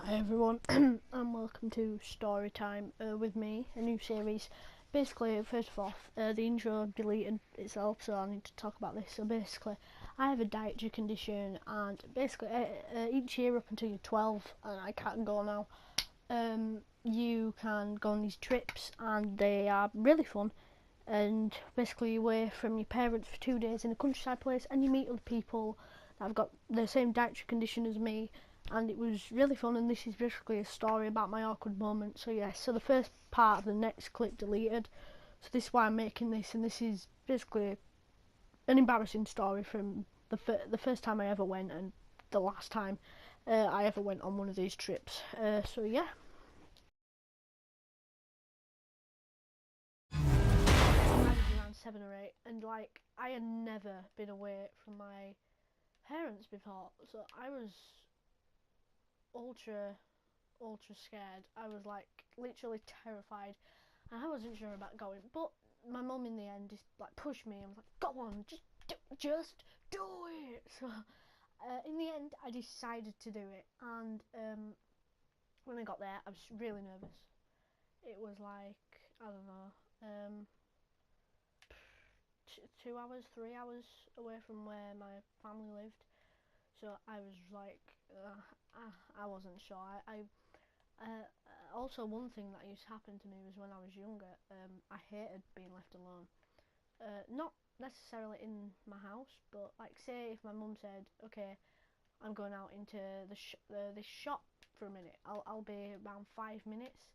Hi everyone, and welcome to Storytime with me, a new series. Basically, first of all, the intro deleted itself, so I need to talk about this. So basically, I have a dietary condition, and basically, each year up until you're 12, and I can't go now, you can go on these trips, and they are really fun. And basically, you're away from your parents for 2 days in a countryside place, and you meet other people that have got the same dietary condition as me, and it was really fun. And this is basically a story about my awkward moment. So yeah, so the first part of the next clip deleted, so this is why I'm making this, and this is basically an embarrassing story from the first time I ever went and the last time I ever went on one of these trips. So yeah. I was around 7 or 8, and like I had never been away from my parents before, so I was ultra scared. I was like literally terrified, and I wasn't sure about going. But my mum in the end just like pushed me and was like, "Go on, just do it." So in the end, I decided to do it, and when I got there, I was really nervous. It was like I don't know. 2 hours, 3 hours away from where my family lived, so I was like, I wasn't sure. Also, one thing that used to happen to me was when I was younger, I hated being left alone. Not necessarily in my house, but like say if my mum said, "Okay, I'm going out into this shop for a minute. I'll be around 5 minutes.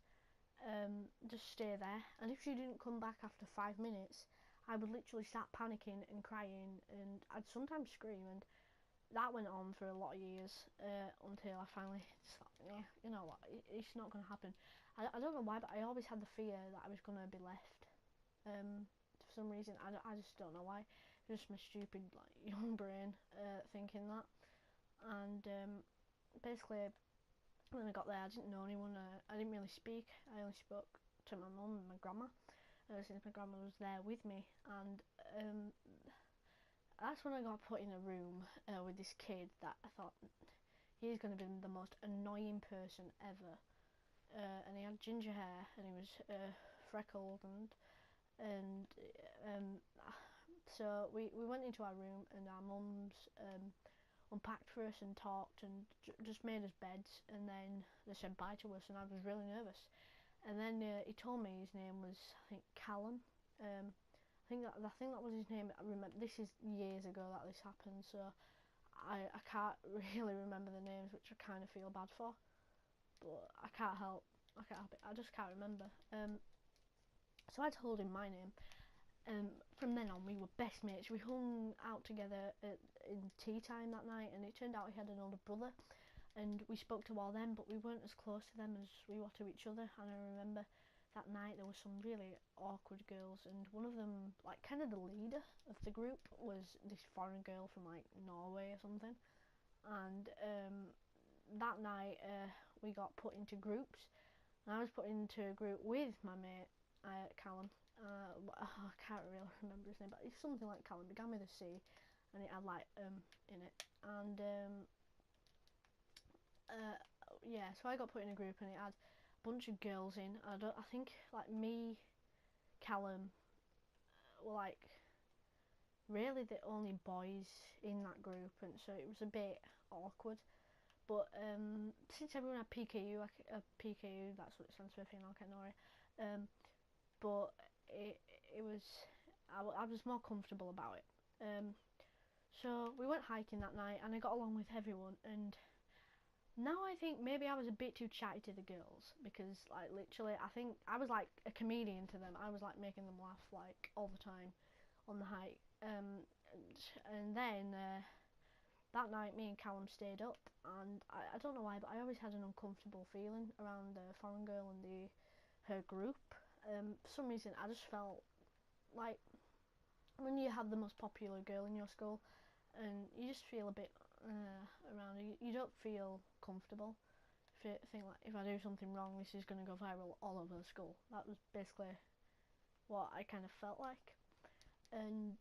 Just stay there." And if she didn't come back after 5 minutes, I would literally start panicking and crying, and I'd sometimes scream. And that went on for a lot of years until I finally just thought, yeah, you know what, it's not going to happen. I don't know why, but I always had the fear that I was going to be left. For some reason, I just don't know why. Just my stupid like young brain thinking that. And basically, when I got there, I didn't know anyone. I didn't really speak. I only spoke to my mum and my grandma, since my grandma was there with me. And that's when I got put in a room with this kid that I thought he's going to be the most annoying person ever. And he had ginger hair, and he was freckled, and um, so we went into our room, and our mums unpacked for us and talked and just made us beds, and then they said bye to us, and I was really nervous. And then he told me his name was, I think, Callum. I think that was his name. I remember this is years ago that this happened, so I can't really remember the names, which I kind of feel bad for, but I can't help it. I just can't remember. So I told him my name. From then on, we were best mates. We hung out together in tea time that night, and it turned out he had an older brother, and we spoke to all them, but we weren't as close to them as we were to each other. And I remember that night there were some really awkward girls, and one of them, like kind of the leader of the group, was this foreign girl from like Norway or something. And that night we got put into groups, and I was put into a group with my mate Callum. I can't really remember his name, but it's something like Callum. Began with a C, and it had like in it. And uh, yeah, so I got put in a group, and it had a bunch of girls in. I think like me, Callum, were like really the only boys in that group, and so it was a bit awkward. But since everyone had PKU, PKU, that's what it stands for, female category. But it was I was more comfortable about it. So we went hiking that night, and I got along with everyone. And now I think maybe I was a bit too chatty to the girls, because like literally I think I was like a comedian to them. I was like making them laugh like all the time on the hike. And then that night me and Callum stayed up, and I don't know why, but I always had an uncomfortable feeling around the foreign girl and her group. For some reason I just felt like when you have the most popular girl in your school, and you just feel a bit around you don't feel comfortable. If you think like, if I do something wrong, this is going to go viral all over the school. That was basically what I kind of felt like. And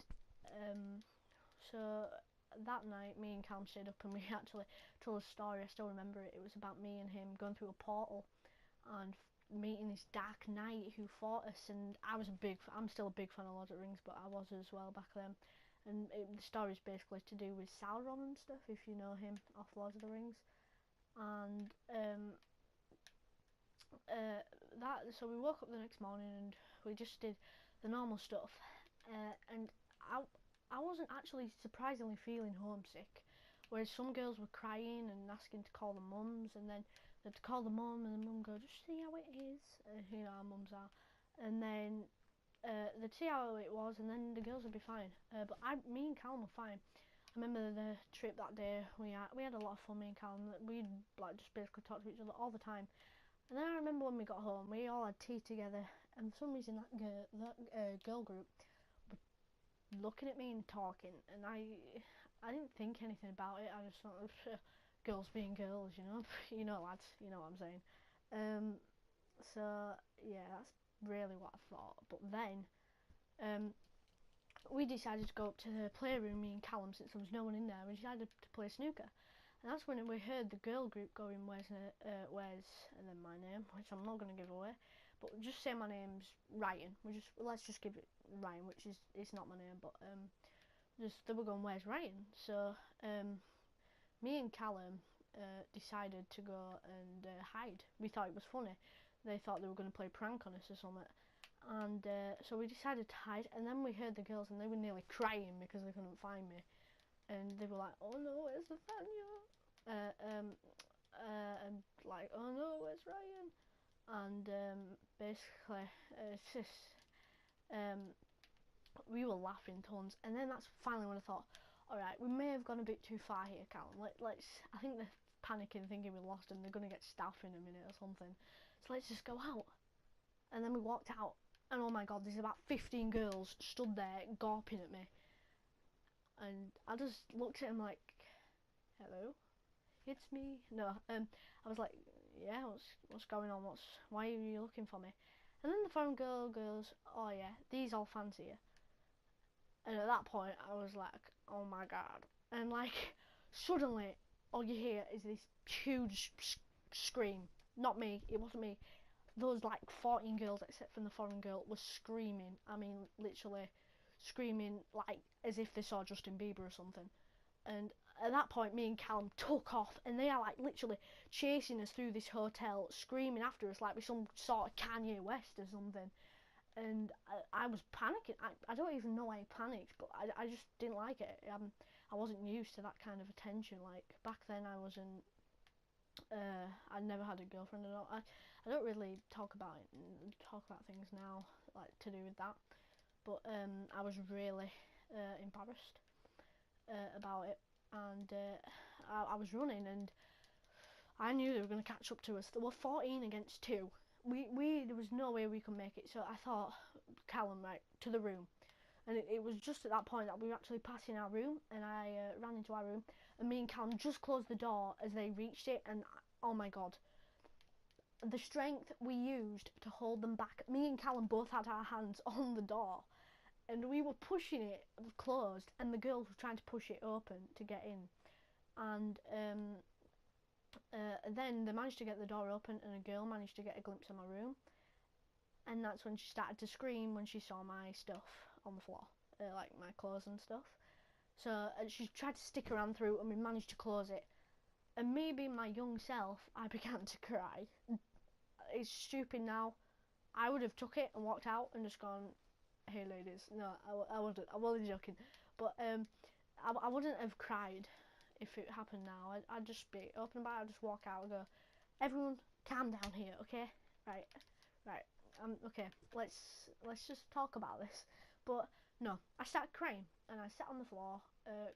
so that night, me and Callum stayed up and we actually told a story. I still remember it. It was about me and him going through a portal and meeting this dark knight who fought us. And I'm still a big fan of Lord of the Rings, but I was as well back then. And the story is basically to do with Sauron and stuff, if you know him off Lord of the Rings. And so we woke up the next morning and we just did the normal stuff. And I wasn't actually surprisingly feeling homesick, whereas some girls were crying and asking to call the mums, and then they'd call the mum and the mum go, just see how it is, you know how mums are, and then they'd see how it was, and then the girls would be fine. But me and Callum were fine. I remember the trip that day, we had a lot of fun, me and Callum. We'd like just basically talk to each other all the time. And then I remember when we got home, we all had tea together, and for some reason that girl group were looking at me and talking, and I didn't think anything about it. I just thought, girls being girls, you know, you know, lads, you know what I'm saying. So yeah, that's really what I thought. But then we decided to go up to the playroom, me and Callum, since there was no one in there. We decided to play snooker. And that's when we heard the girl group going, where's, and then my name, which I'm not going to give away, but just say my name's Ryan. Let's just give it Ryan, which it's not my name, but they were going, where's Ryan? So me and Callum decided to go and hide. We thought it was funny. They thought they were going to play a prank on us or something. And so we decided to hide, and then we heard the girls, and they were nearly crying because they couldn't find me. And they were like, oh no, where's Nathaniel? And like, oh no, where's Ryan? And basically, it's just, we were laughing tons. And then that's finally when I thought, alright, we may have gone a bit too far here, Callum. I think they're panicking, thinking we're lost and they're going to get staff in a minute or something. So let's just go out. And then we walked out, and oh my god, there's about 15 girls stood there gawping at me. And I just looked at him like, hello, it's me. No, I was like, yeah, what's going on? Why are you looking for me? And then the foreign girl goes, oh yeah, these all fancy you. And at that point, I was like, oh my god. And like, suddenly, all you hear is this huge scream. Not me, it wasn't me. Those like 14 girls, except from the foreign girl, were screaming. I mean, literally screaming like as if they saw Justin Bieber or something. And at that point, me and Callum took off, and they are like literally chasing us through this hotel, screaming after us like we're some sort of Kanye West or something. And I was panicking. I don't even know why I panicked, but I just didn't like it. I wasn't used to that kind of attention. Like back then, I wasn't. I never had a girlfriend at all. I don't really talk about things now like to do with that. But I was really embarrassed about it, and I was running, and I knew they were going to catch up to us. There were 14 against 2. There was no way we could make it. So I thought, Callum, right, to the room. And it was just at that point that we were actually passing our room, and I ran into our room, and me and Callum just closed the door as they reached it, and oh my god, the strength we used to hold them back. Me and Callum both had our hands on the door, and we were pushing it closed, and the girls were trying to push it open to get in. And then they managed to get the door open, and a girl managed to get a glimpse of my room, and that's when she started to scream when she saw my stuff on the floor, like my clothes and stuff. So she tried to stick around through, and we managed to close it. And me being my young self, I began to cry. It's stupid now. I would have took it and walked out and just gone, hey ladies. No, I wouldn't. I wasn't joking. But I wouldn't have cried if it happened now. I'd just be open about it. I'd just walk out and go, everyone, calm down here, okay? Right. Okay. Let's just talk about this. But no, I started crying, and I sat on the floor,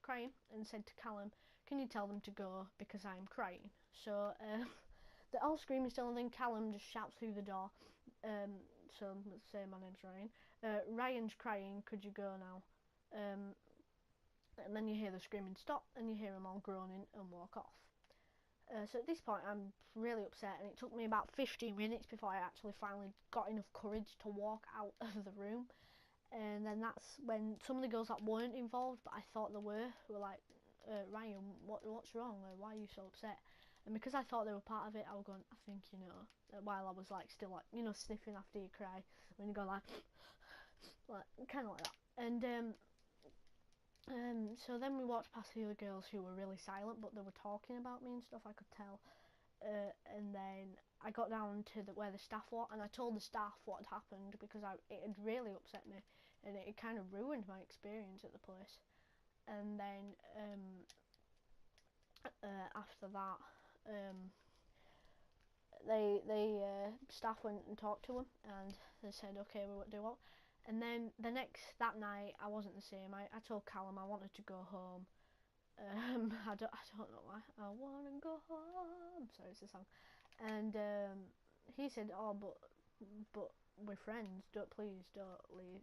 crying, and said to Callum, can you tell them to go because I'm crying? So they're all screaming still, and then Callum just shouts through the door. So let's say my name's Ryan. Ryan's crying, could you go now? And then you hear the screaming stop, and you hear them all groaning and walk off. So at this point I'm really upset, and it took me about 15 minutes before I actually finally got enough courage to walk out of the room. And then that's when some of the girls that weren't involved, but I thought they were like, Ryan, what's wrong? Why are you so upset? And because I thought they were part of it, I was going, I think, while I was like still like, sniffing after you cry, when you go like kind of like that. And so then we walked past the other girls who were really silent, but they were talking about me and stuff, I could tell. And then I got down to where the staff were, and I told the staff what had happened, because it had really upset me, and it kind of ruined my experience at the place. And then after that, they staff went and talked to him, and they said, okay, we won't do what. And then that night, I wasn't the same. I told Callum I wanted to go home. I don't know why. I wanna go home. Sorry, it's a song. And he said, oh, but we're friends. Please don't leave.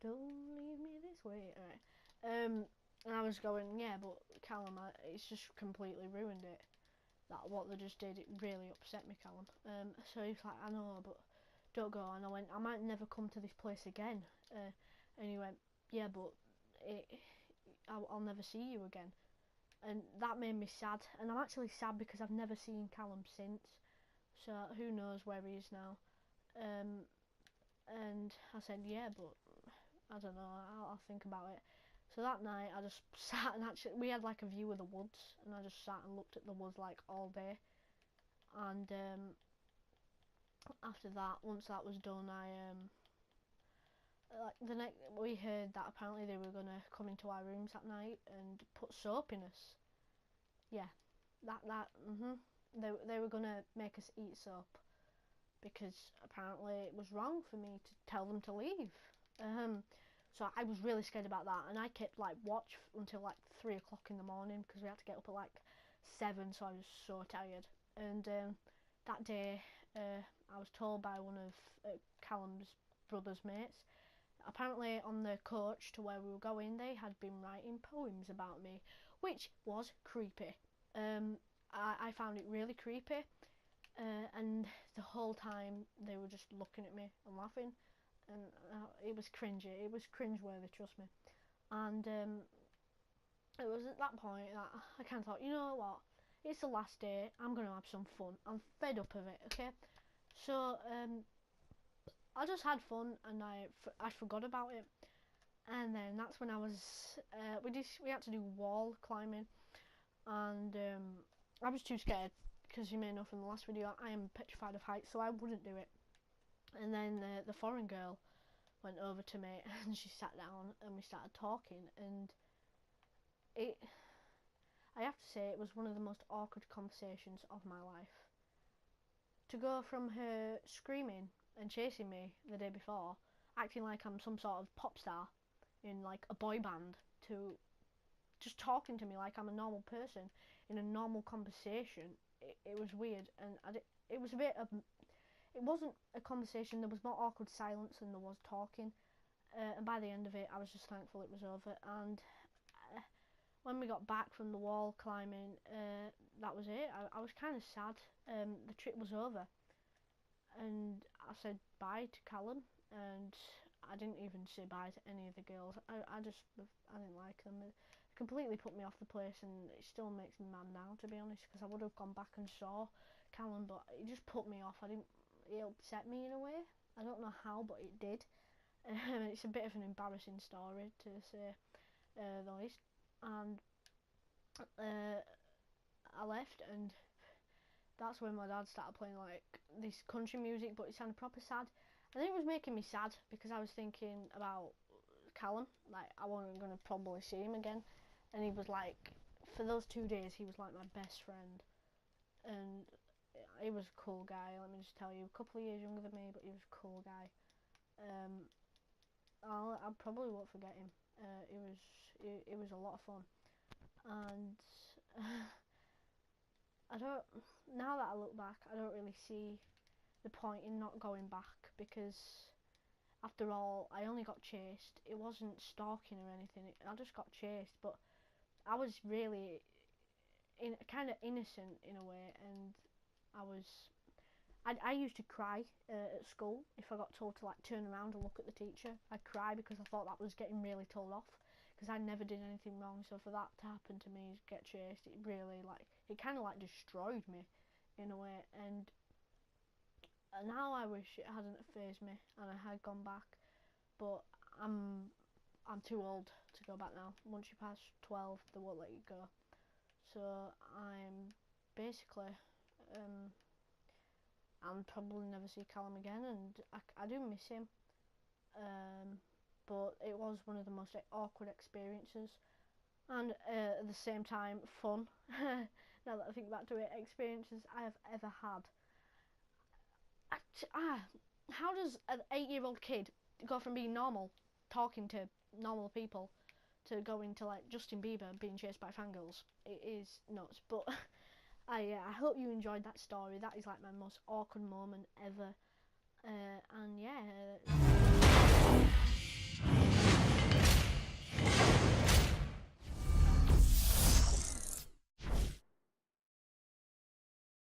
Don't leave me this way. Alright. And I was going, yeah, but Callum, it's just completely ruined it. That what they just did, it really upset me, Callum. So he's like, I know, but don't go. And I went, I might never come to this place again. And he went, yeah, but I'll never see you again. And that made me sad. And I'm actually sad because I've never seen Callum since. So who knows where he is now. And I said, yeah, but I don't know, I'll think about it. So that night I just sat, and actually we had like a view of the woods, and I just sat and looked at the woods like all day. And after that, once that was done, we heard that apparently they were gonna come into our rooms that night and put soap in us. Yeah, they were gonna make us eat soap, because apparently it was wrong for me to tell them to leave. So I was really scared about that, and I kept like watch until like 3 o'clock in the morning, because we had to get up at like 7, so I was so tired. And that day, I was told by one of Callum's brother's mates, apparently on the coach to where we were going, they had been writing poems about me, which was creepy. I found it really creepy, and the whole time they were just looking at me and laughing, and it was cringy. It was cringeworthy, trust me. And it was at that point that I kind of thought, you know what? It's the last day. I'm gonna have some fun. I'm fed up of it. Okay, so I just had fun, and I forgot about it. And then that's when I was we had to do wall climbing, and I was too scared, because you may know from the last video I am petrified of heights, so I wouldn't do it. And then the foreign girl went over to me, and she sat down, and we started talking, and I have to say, it was one of the most awkward conversations of my life. To go from her screaming and chasing me the day before, acting like I'm some sort of pop star in like a boy band, to just talking to me like I'm a normal person in a normal conversation, it was weird. And it was a bit of, it wasn't a conversation, there was more awkward silence than there was talking. And by the end of it, I was just thankful it was over. And when we got back from the wall climbing, that was it. I was kind of sad. The trip was over, and I said bye to Callum, and I didn't even say bye to any of the girls. I didn't like them. It completely put me off the place, and it still makes me mad now, to be honest, because I would have gone back and saw Callum, but it just put me off. It upset me in a way. I don't know how, but it did. It's a bit of an embarrassing story, to say the least. And I left, and that's when my dad started playing like this country music, but it sounded proper sad. And it was making me sad, because I was thinking about Callum. Like, I wasn't going to probably see him again, and he was like, for those 2 days, he was like my best friend, and he was a cool guy. Let me just tell you, a couple of years younger than me, but he was a cool guy. I probably won't forget him. It was a lot of fun, and now that I look back, I don't really see the point in not going back, because after all, I only got chased. It wasn't stalking or anything. I just got chased, but I was really kind of innocent in a way, and I used to cry at school if I got told to like turn around and look at the teacher. I'd cry because I thought that was getting really told off, because I never did anything wrong. So for that to happen to me, get chased, it really it kind of destroyed me in a way. And now I wish it hadn't fazed me and I had gone back, but I'm too old to go back now. Once you pass 12, they won't let you go. So I'm basically I'll probably never see Callum again, and I do miss him. But it was one of the most awkward experiences, and at the same time fun. Now that I think back to it, experiences I have ever had. How does an 8-year-old kid go from being normal, talking to normal people, to going to like Justin Bieber being chased by fangirls? It is nuts. But I hope you enjoyed that story. That is like my most awkward moment ever. And yeah.